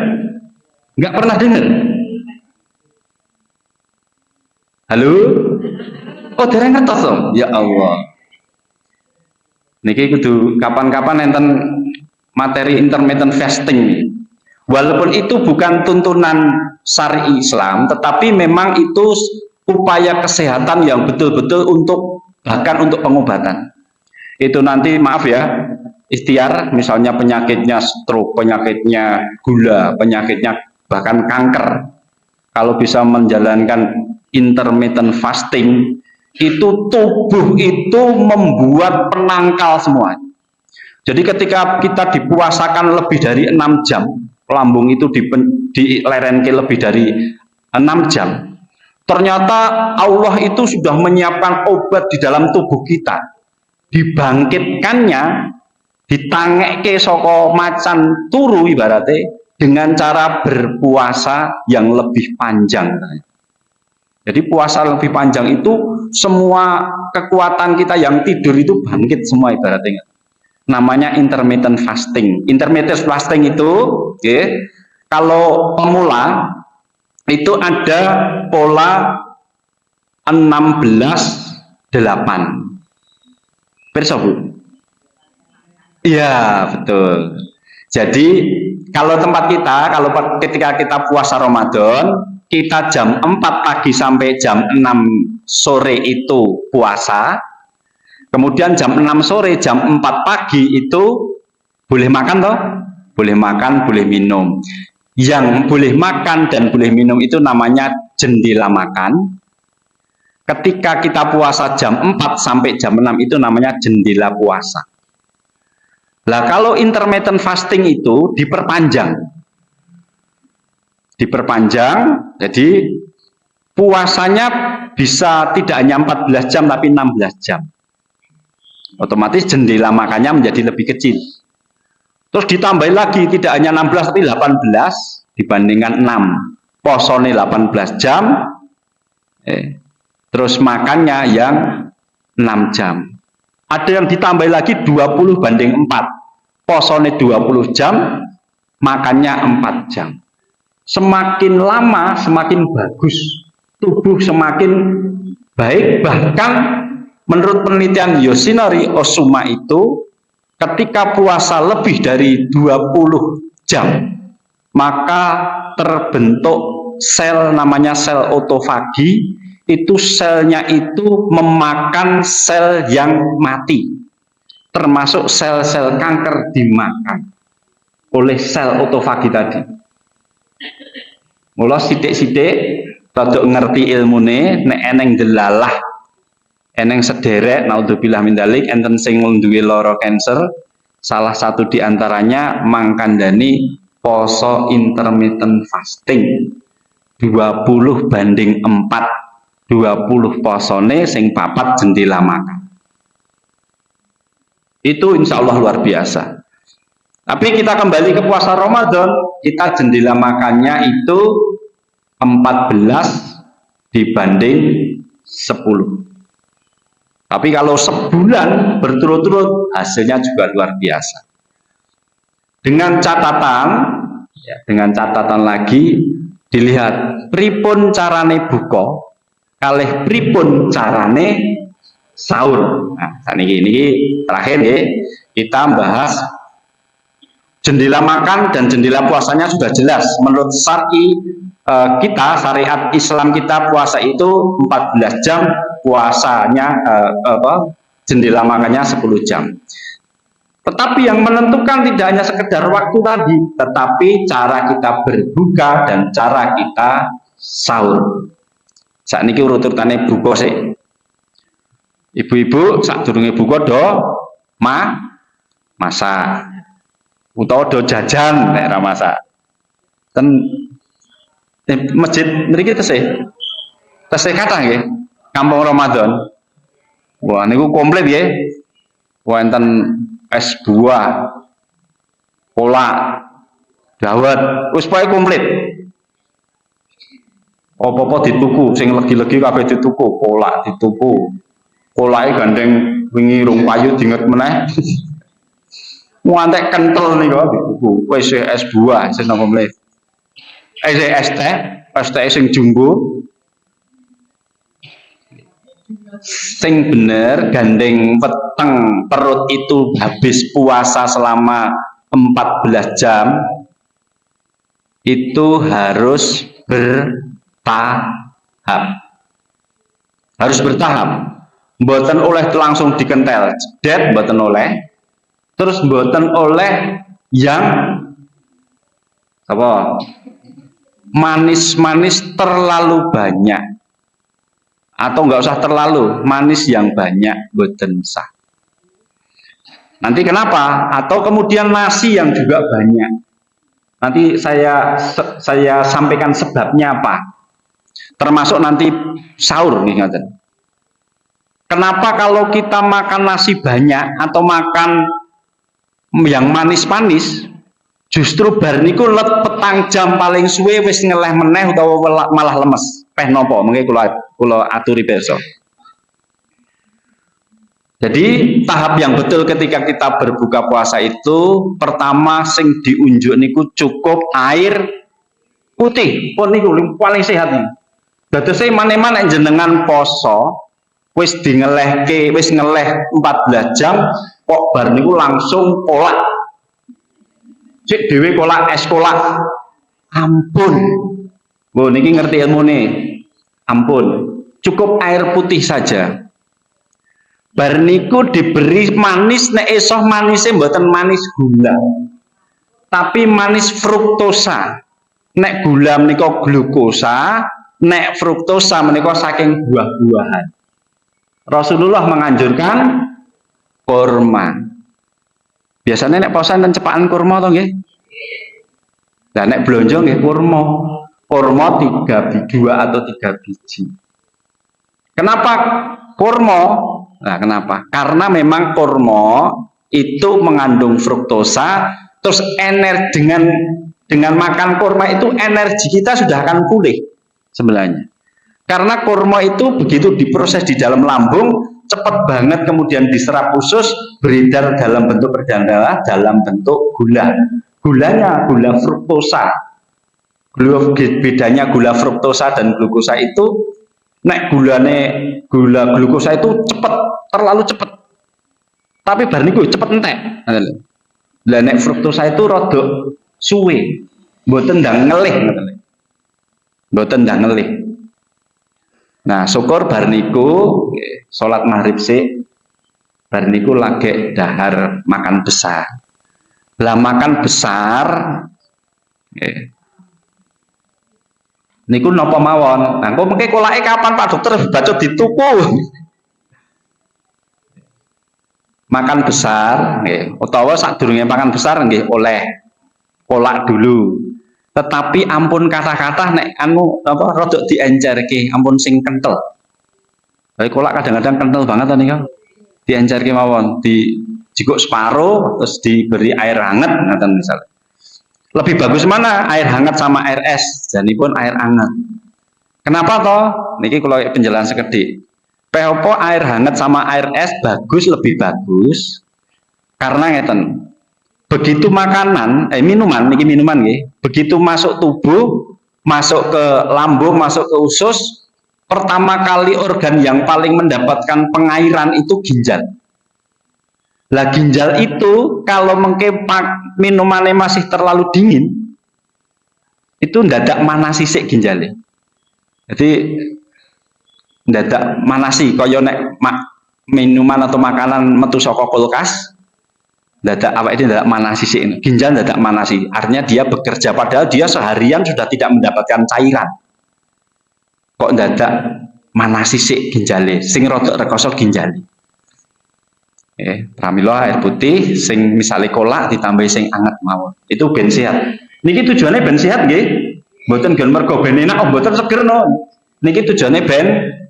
Nggak pernah dengar? Halo? Oh, dereng ngertos dong? Ya Allah. Niki kudu kapan-kapan enten materi intermittent fasting. Walaupun itu bukan tuntunan syari Islam, tetapi memang itu upaya kesehatan yang betul-betul untuk bahkan untuk pengobatan. Itu nanti maaf ya, ikhtiar misalnya penyakitnya stroke, penyakitnya gula, penyakitnya bahkan kanker. Kalau bisa menjalankan intermittent fasting, itu tubuh itu membuat penangkal semua. Jadi ketika kita dipuasakan lebih dari 6 jam, lambung itu dilerenke lebih dari 6 jam, ternyata Allah itu sudah menyiapkan obat di dalam tubuh kita, dibangkitkannya, ditangekke saka macan turu ibaratnya dengan cara berpuasa yang lebih panjang. Jadi puasa lebih panjang itu semua kekuatan kita yang tidur itu bangkit semua ibaratnya. Namanya intermittent fasting. Intermittent fasting itu, kalau pemula itu ada pola 16-8. Perso Bu? Iya betul. Jadi kalau tempat kita, kalau ketika kita puasa Ramadan, kita jam 4 pagi sampai jam 6 sore itu puasa, kemudian jam 6 sore, jam 4 pagi itu boleh makan toh? Boleh makan, boleh minum. Yang boleh makan dan boleh minum itu namanya jendela makan. Ketika kita puasa jam 4 sampai jam 6 itu namanya jendela puasa. Lah kalau intermittent fasting itu diperpanjang. Jadi puasanya bisa tidak hanya 14 jam tapi 16 jam. Otomatis jendela makannya menjadi lebih kecil. Terus ditambahin lagi tidak hanya 16 tapi 18 dibandingkan 6. Posone 18 jam. Terus makannya yang 6 jam. Ada yang ditambah lagi 20 banding 4. Posone 20 jam, makannya 4 jam. Semakin lama semakin bagus, tubuh semakin baik. Bahkan menurut penelitian Yoshinori Osuma itu, ketika puasa lebih dari 20 jam, maka terbentuk sel namanya sel otofagi. Itu selnya itu memakan sel yang mati, termasuk sel-sel kanker dimakan oleh sel otofagi tadi. Mula sithik-sithik rada ngerti ilmune, nek eneng delalah, eneng sederek naudzubillah min dzalik, enten sing duwe lara kanker, salah satu diantaranya mangkandani poso intermittent fasting 20 banding 4. 20 posone sing 4 jendela makan. Itu insya Allah luar biasa. Tapi kita kembali ke puasa Ramadan, kita jendela makannya itu 14 dibanding 10. Tapi kalau sebulan berturut-turut hasilnya juga luar biasa. Dengan catatan, ya, dengan catatan lagi dilihat pripun carane buka kalih pripun carane sahur. Nah, ini terakhir ya, kita bahas jendela makan dan jendela puasanya sudah jelas. Menurut kita, syariat Islam kita puasa itu 14 jam, puasanya jendela makannya 10 jam. Tetapi yang menentukan tidak hanya sekedar waktu tadi, tetapi cara kita berbuka dan cara kita sahur. Saat ini urut-urutannya buka sih. Ibu-ibu saat durunge buka do masak. Utawa do jajan nek ra masak. Ten masjid mriki tesih kathah nggih. Kampung Ramadan. Wah niku komplit nggih. Wonten es buah, kolak, dawet, wis pokoke komplit. Apa-apa dituku, sing legi-legi kabeh dituku, kolak dituku. Kolake gandeng wingi rong payu dinget meneh. Ngantek kentel nika dituku. Wis es buah, sing napa mleh. Es teh sing jumbo. Sing bener gandeng peteng perut itu habis puasa selama 14 jam itu harus bertahap mboten oleh langsung dikentel jedet mboten oleh terus mboten oleh yang apa manis-manis terlalu banyak atau nggak usah terlalu manis yang banyak boten sah. Nanti kenapa? Atau kemudian nasi yang juga banyak. Nanti saya sampaikan sebabnya apa. Termasuk nanti sahur nih ngaten. Kenapa kalau kita makan nasi banyak atau makan yang manis-manis justru bar niku let petang jam paling suwe wis ngeleh meneh utawa malah lemes. Peh nopo mengke kula aturi besok. Jadi tahap yang betul ketika kita berbuka puasa itu pertama sing diunjuk niku cukup air putih. Pun niku paling sehat nih. Dadose mane-mane jenengan poso wis dingelehke wis ngeleh 14 jam kok bar niku langsung kolak. Cek dhewe kolak es kolak. Ampun. Mbok niki ngerti ilmune. Ampun. Cukup air putih saja. Bar niku diberi manis nek iso manise mboten manis gula. Tapi manis fruktosa. Nek gula menika glukosa, nek fruktosa menika saking buah-buahan. Rasulullah menganjurkan kurma. Biasanya nek posan dan cepakan kurma to nggih. Lah nek blonjo nggih kurma. Kurma 2 atau 3 biji. Kenapa kurma? Nah, kenapa? Karena memang kurma itu mengandung fruktosa, terus dengan makan kurma itu energi kita sudah akan pulih sebenarnya. Karena kurma itu begitu diproses di dalam lambung, cepat banget kemudian diserap usus, beredar dalam bentuk perdana dalam bentuk gula. Gulanya gula fruktosa. Bedanya gula fruktosa dan glukosa itu nek gula glukosa itu terlalu cepat. Tapi bar niku cepet entek. Lah nek fruktosa itu rada suwe. Mboten ndang ngelih ngoten. Mboten ndang ngelih. Nah, syukur bar niku salat maghrib sik bar niku lagi dahar makan besar. Lah makan besar niku napa mawon? Nah, kok mengke kolake kapan Pak Dokter baca dituku? Makan besar nggih, utawa sadurunge makan besar nggih oleh kolak dulu. Tetapi ampun kata-kata nek anu apa rada diencerke, ampun sing kental. Baik kolak kadang-kadang kental banget nika. Diencerke mawon, dijikuk separo terus diberi air hangat ngoten misalnya. Lebih bagus mana air hangat sama air es? Janipun air hangat. Kenapa toh? Niki kalau penjelasan sekedhik. Peopo air hangat sama air es bagus lebih bagus karena ngeten. begitu makanan, minuman, niki minuman nggih, begitu masuk tubuh, masuk ke lambung, masuk ke usus, pertama kali organ yang paling mendapatkan pengairan itu ginjal. Lah ginjal itu kalau mengkepak minumannya masih terlalu dingin, itu ndadak manasi sik ginjalnya. Jadi ndadak manasi kaya nek minuman atau makanan metu saka kulkas, dadak apa ini dadak manasi sih, ginjal dadak manasi, artinya dia bekerja padahal dia seharian sudah tidak mendapatkan cairan, kok dadak manasi sih ginjale, sing rodok rekoso ginjale. Pramila air putih sing misalnya kolak ditambah sing anget mawon, itu ben sehat. Niki tujuannya ben sehat nggih, mboten gen mergo ben enak, mboten seger no. Niki tujuannya ben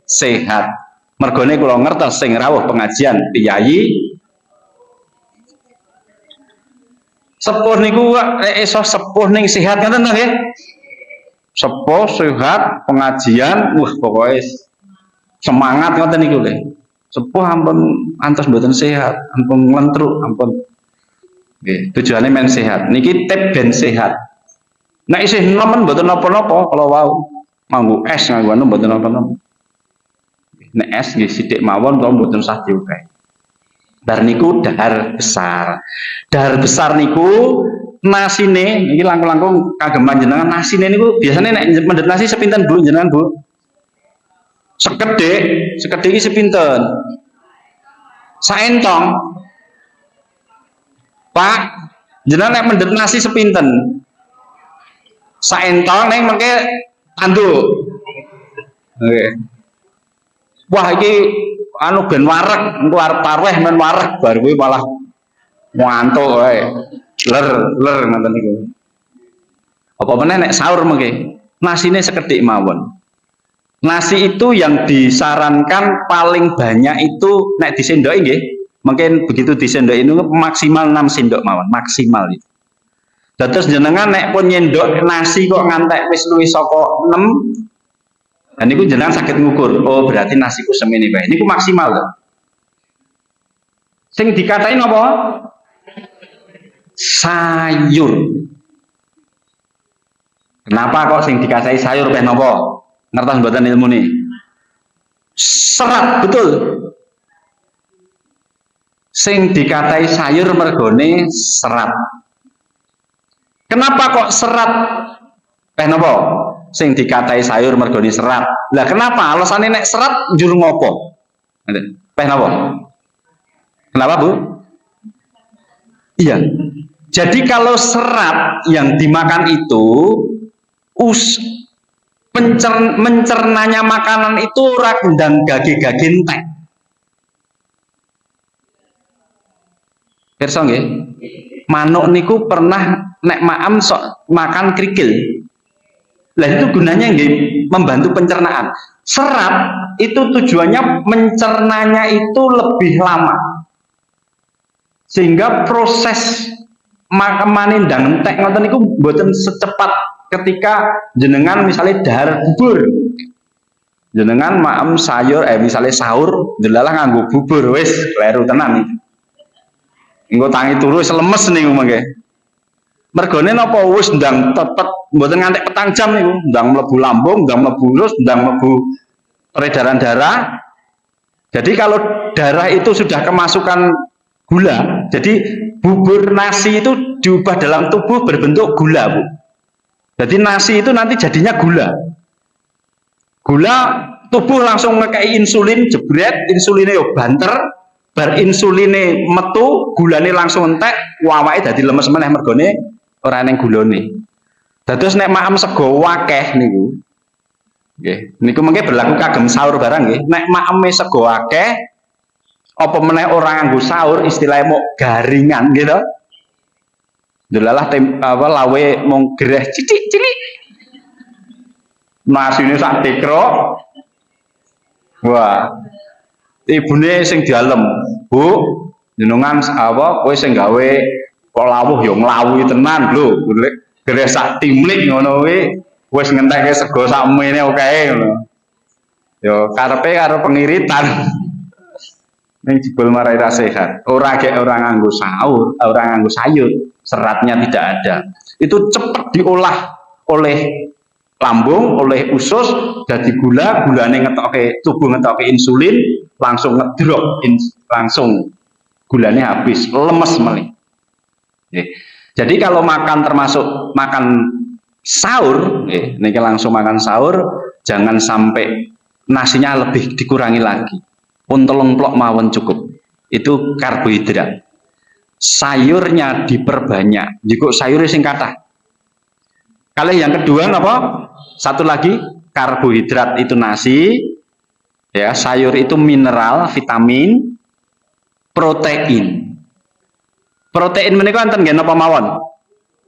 sehat. Mergone kula ngertos sing rawuh pengajian piyayi sepuh niku iso sepuh ning sehat ngoten to nggih. Sepuh sehat pengajian wah pokoknya semangat ngoten niku lho. Sepuh ampun antos mboten sehat, ampun nglentruk, ampun. Nggih, tujuane men sehat. Niki tip ben sehat. Nek isih nemen mboten napa-napa kalau wau nganggo es nganggo anu mboten napa-napa. Nek es nggih sithik mawon kula mboten sah dioke. Bar niku dahar besar. Dahar besar niku nasine niki langkung-langkung kagem panjenengan nasine niku biasanya nek mendhet nasi sepinten Bu jenengan Bu? Sekedhik iki sepinten? Saentong. Pak, jenengan nek mendhet nasi sepinten? Saentong ning mengke tanduk. Oke. Wah iki anu ben wareg, engko arep tarweh men wareg bar kuwi malah ngantuk wae. Ler ngoten niku. Apa meneh nek sahur mengke, nasine sekedhik mawon. Nasi itu yang disarankan paling banyak itu nek disendoki nggih, mungkin begitu disendoki itu maksimal 6 sendok mawon, maksimal itu. Terus jenengan nek pun nyendok nasi kok ngantek wis luwih saka 6, dan niku jenengan sakit ngukur, oh berarti nasiku semene bae. Niku maksimal lho. Sing dikatain apa? Sayur. Kenapa kok sing dikatai sayur peh napa? Ngertos mboten ilmu nih? Serat, betul. Sing dikatai sayur mergone serat. Kenapa kok serat? Peh napa? Sing dikatai sayur mergone serat. Lah kenapa? Alasane nek serat njur ngopo? Peh napa? Kenapa Bu? Iya. Jadi kalau serat yang dimakan itu mencernanya makanan itu ora kendang gage-gage entek. Pirsa nggih? Manuk niku pernah nek maam sok makan krikil. Lah itu gunanya nggih membantu pencernaan. Serat itu tujuannya mencernanya itu lebih lama. Sehingga proses makamane ndang entek ngoten niku mboten secepat ketika jenengan misalnya dahar bubur. Jenengan maem sayur misalnya sahur delalah nganggo bubur wis kleru tenan. Engko tangi turu wis lemes niku mengke. Mergone napa wis ndang tetep mboten ngantek petang jam niku, ndang mlebu lambung, ndang mlebu usus, ndang mlebu peredaran darah. Jadi kalau darah itu sudah kemasukan gula, jadi bubur nasi itu diubah dalam tubuh berbentuk gula, Bu. Jadi nasi itu nanti jadinya gula. Gula tubuh langsung ngekei insulin, jebret, insulinnya yo banter, bar insulinnya metu, gulane langsung entek, wawake dadi lemes meneh mergone ora ning gulane. Dados nek maem sego akeh niku. Nggih, niku mengke berlaku kagem sahur barang nggih. Nek maeme sego akeh apa meneh orang nganggo sahur istilahnya mau garingan gitu. Delalah apa lawe mung gereh cilik-cilik. Nasine sak tekro. Wah. Ibune sing dialem, "Bu, jenengan apa kowe sing gawe kok lawuh ya nglawi tenan lho. Gereh sak timlik ngono kuwi wis ngentekke sego sak mene oke ngono." Ya karepe karo pengiritan. Ning jebul marai ra sehat. Ora gek orang nganggo sahur, orang nganggo sayur, seratnya tidak ada. Itu cepat diolah oleh lambung, oleh usus, jadi gula, gulane ngetoke tubuh ngetoke insulin, langsung ngedrop, langsung gulanya habis, lemes melih. Jadi kalau makan termasuk makan sahur, ini langsung makan sahur, jangan sampai nasinya lebih dikurangi lagi. Pun telung plok mawon cukup. Itu karbohidrat. Sayurnya diperbanyak. Jika sayur sing kathah. Kalau yang kedua apa? Satu lagi karbohidrat itu nasi, ya, sayur itu mineral, vitamin, protein. Protein menika wonten nggih napa mawon?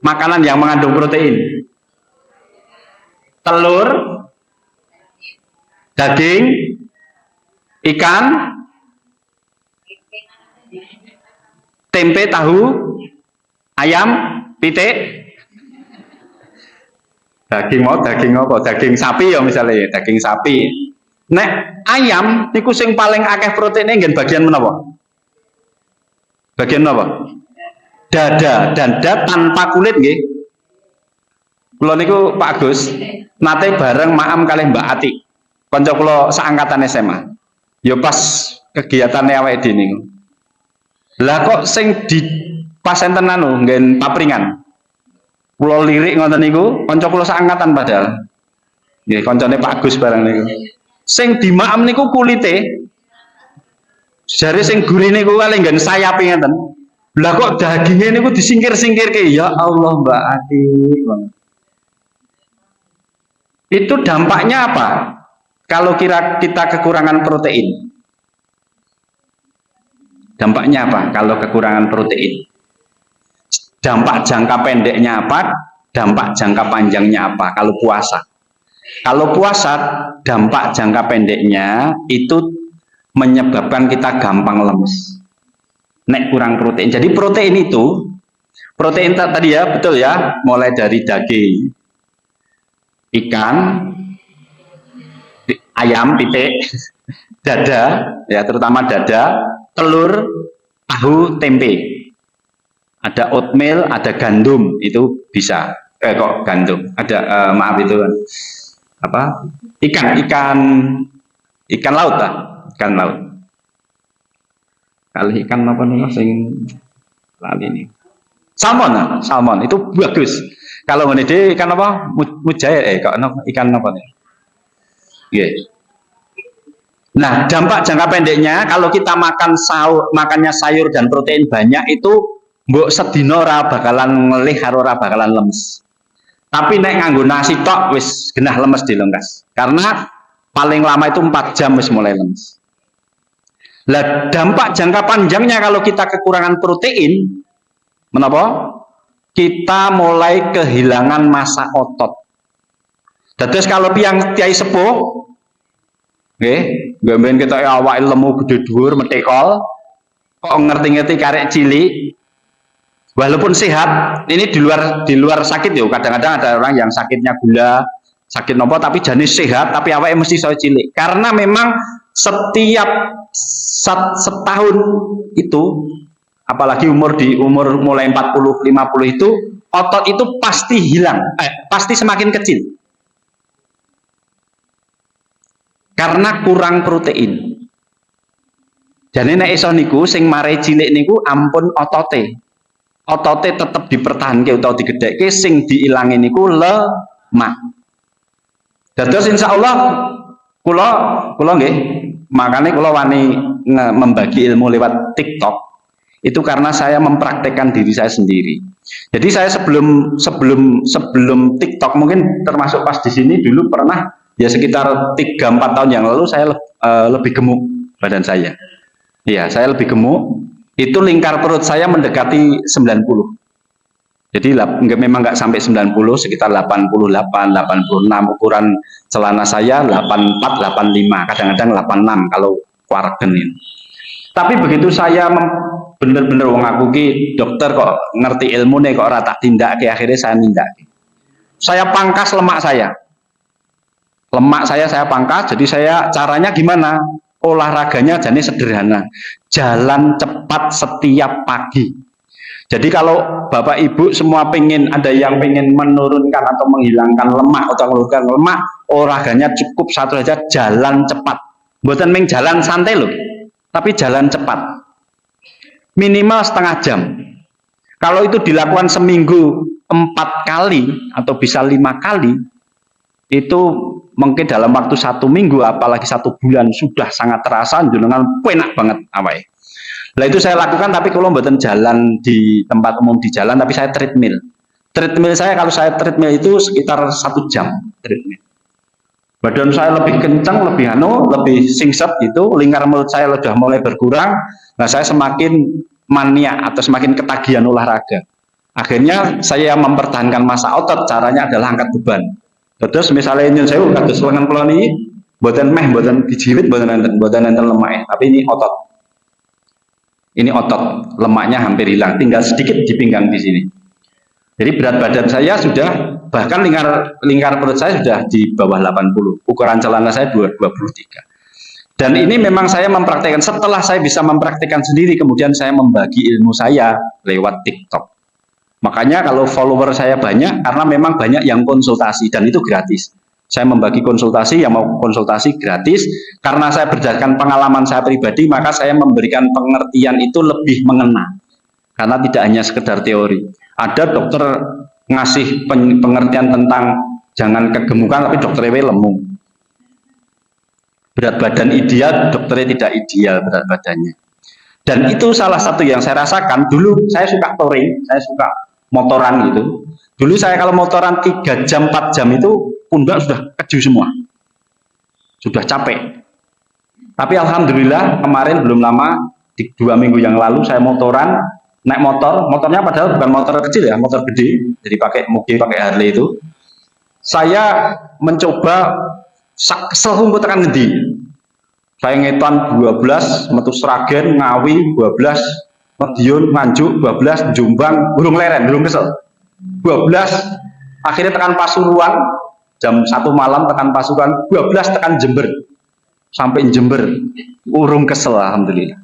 Makanan yang mengandung protein. Telur, daging, ikan, tempe, tahu, ayam, pitik, daging apa? Daging sapi ya misalnya, daging sapi. Nek ayam niku sing paling akeh proteine ngen bagian menapa? Bagian menapa? Dada, dada tanpa kulit nggih. Kula niku Pak Agus nate bareng maam kalih Mbak Ati. Kanca kula seangkatan SMA. Ya pas kegiatane awake dhewe niku. Lah kok sing di pas enten anu nggen papringan. Kula lirik ngoten niku, kanca kula seangkatan padahal. Nggih, kancane Pak Agus bareng niku. Sing di maam niku kulite. Jare sing gurine niku kalih nggen sayape ngeten. Lah kok dagingnya niku disingkir-singkirke. Ya Allah Mbak Ati. Itu dampaknya apa? Kalau kita kekurangan protein. Dampaknya apa kalau kekurangan protein? Dampak jangka pendeknya apa? Dampak jangka panjangnya apa? Kalau puasa. Kalau puasa, dampak jangka pendeknya itu menyebabkan kita gampang lemes. Nek kurang protein. Jadi protein itu, protein tadi ya, betul ya, mulai dari daging, ikan, ayam, pitik, dada, ya terutama dada, telur, tahu, tempe. Ada oatmeal, ada gandum, itu bisa. Kok gandum? Ada maaf itu apa? Ikan laut lah, ikan laut. Kali ikan apa nih sing lali ini? Salmon, salmon itu bagus. Kalau ini ikan apa? Mujair kok ikan apa nih? Yeah. Nah, dampak jangka pendeknya kalau kita makannya sayur dan protein banyak itu mbok sedina ora bakalan ngelih karo ora bakalan lemes. Tapi nek nganggo nasi tok wis genah lemes dilengkas. Karena paling lama itu 4 jam wis mulai lemes. Lah dampak jangka panjangnya kalau kita kekurangan protein, menapa? Kita mulai kehilangan massa otot. Terus kalau tiai sepuh, nggih, gamben kita awake lemu gede dhuwur metekol, kok ngerti-ngerti karek cilik, walaupun sehat, ini di luar sakit ya. Kadang-kadang ada orang yang sakitnya gula, sakit nopo, tapi jenis sehat, tapi awake mesti soal cilik. Karena memang setiap setahun itu, apalagi umur mulai 40-50 itu, otot itu pasti hilang, pasti semakin kecil. Karena kurang protein. Jadi nek iso niku sing mare cilik niku ampun otote. Otote tetap dipertahanke utawa digedhekke, sing diilangi niku lemak. Dados insyaallah kula nggih, makanya kula wani membagi ilmu lewat TikTok itu karena saya mempraktekkan diri saya sendiri. Jadi saya sebelum TikTok mungkin termasuk pas di sini dulu pernah ya sekitar 3-4 tahun yang lalu saya lebih gemuk badan saya. Iya, saya lebih gemuk. Itu lingkar perut saya mendekati 90. Jadi memang nggak sampai 90, sekitar 88, 86. Ukuran celana saya 84, 85, kadang-kadang 86 kalau wargen ini. Tapi begitu saya bener-bener wong aku ki dokter kok ngerti ilmu nih kok rata tindak, akhirnya saya nindak. Saya pangkas lemak saya. Lemak saya pangkas, jadi caranya gimana? olahraganya jane sederhana. Jalan cepat setiap pagi. Jadi kalau Bapak Ibu semua ada yang pengen menurunkan atau menghilangkan lemak atau menurunkan lemak, olahraganya cukup satu saja, jalan cepat. Bukan main jalan santai loh, tapi jalan cepat. Minimal setengah jam. Kalau itu dilakukan seminggu 4 kali atau bisa 5 kali, itu mungkin dalam waktu 1 minggu, apalagi 1 bulan sudah sangat terasa dengan enak banget apa ya. Nah itu saya lakukan, tapi kalau mboten jalan di tempat umum di jalan, tapi saya treadmill. Treadmill saya, kalau saya treadmill itu sekitar 1 jam treadmill. Badan saya lebih kencang, lebih singset gitu, lingkar mulut saya sudah mulai berkurang. Nah saya semakin mania atau semakin ketagihan olahraga. Akhirnya saya mempertahankan massa otot, caranya adalah angkat beban. Terus misalnya nyun sewu kados lengan kula niki mboten dijiwit, mboten enten lemak, tapi ini otot. Ini otot, lemaknya hampir hilang, tinggal sedikit di pinggang di sini. Jadi berat badan saya sudah, bahkan lingkar perut saya sudah di bawah 80, ukuran celana saya 23. Dan ini memang saya mempraktekkan, setelah saya bisa mempraktekkan sendiri, kemudian saya membagi ilmu saya lewat TikTok. Makanya kalau follower saya banyak, karena memang banyak yang konsultasi, dan itu gratis. Saya membagi konsultasi, yang mau konsultasi gratis, karena saya berdasarkan pengalaman saya pribadi, maka saya memberikan pengertian itu lebih mengena, karena tidak hanya sekedar teori. Ada dokter ngasih pengertian tentang jangan kegemukan, tapi dokternya lemu. Berat badan ideal, dokternya tidak ideal berat badannya. Dan itu salah satu yang saya rasakan. Dulu saya suka touring, saya suka motoran gitu. Dulu saya kalau motoran 3 jam, 4 jam itu pundak sudah keju semua, sudah capek. Tapi alhamdulillah kemarin belum lama, 2 minggu yang lalu saya motoran, naik motornya padahal bukan motor kecil ya, motor gede, jadi pakai Mugi, pakai Harley itu. Saya mencoba kesel humput tekan ngendi. Saya ngetan 12, metu Sragen, Ngawi 12, Madiun, Nganjuk 12, Jombang, burung leren, burung kesel 12, akhirnya tekan Pasuruan jam 1 malam, tekan Pasuruan 12, tekan Jember sampai Jember, urung kesel alhamdulillah.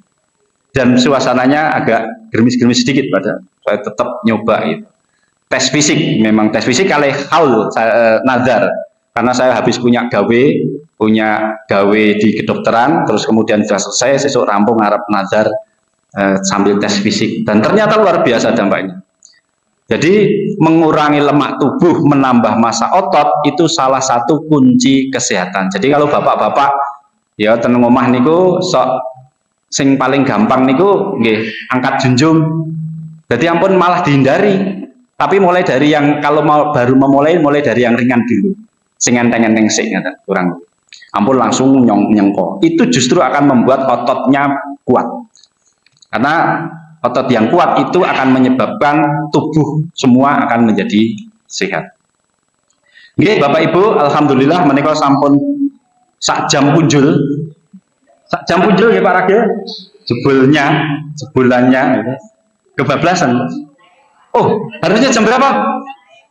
Dan suasananya agak gerimis-gerimis sedikit, pada saya tetap nyoba itu. Tes fisik, memang tes fisik kali haul nazar, karena saya habis punya gawe di kedokteran, terus kemudian sudah selesai, sesuk rampung ngarep nazar sambil tes fisik, dan ternyata luar biasa dampaknya. Jadi mengurangi lemak tubuh, menambah massa otot itu salah satu kunci kesehatan. Jadi kalau bapak-bapak ya tenang omah niku sok sing paling gampang niku nggih angkat junjung. Jadi ampun malah dihindari. Tapi mulai dari yang kalau mau baru memulai, mulai dari yang ringan dulu. Sing enteng-enteng sik ngaten, kurang. Ampun langsung nyengko. Itu justru akan membuat ototnya kuat. Karena otot yang kuat itu akan menyebabkan tubuh semua akan menjadi sehat. Nggih, Bapak Ibu, alhamdulillah menika sampun sak jam punjul. Sak jam punjul ya Pak Ragil. Jebulannya kebablasan. Oh, harusnya jam berapa?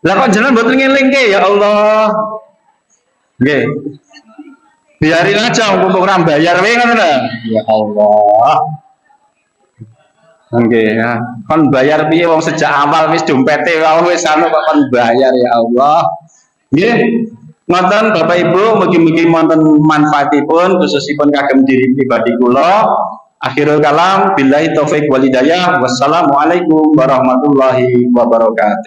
Lah kok jenengan mboten ngeling ya Allah. Nggih. Biarin aja untuk orang bayar wae ngono lho. Ya Allah. Oke ya, kon bayar piye wong sejak awal wis dompete wae wis anu kok kon bayar ya Allah. Nggih. Ngoten Bapak Ibu, mugi-mugi wonten manfaatipun khususipun kagem diri pribadi kula. Akhirul kalam billahi taufik wal hidayah. Wassalamualaikum warahmatullahi wabarakatuh.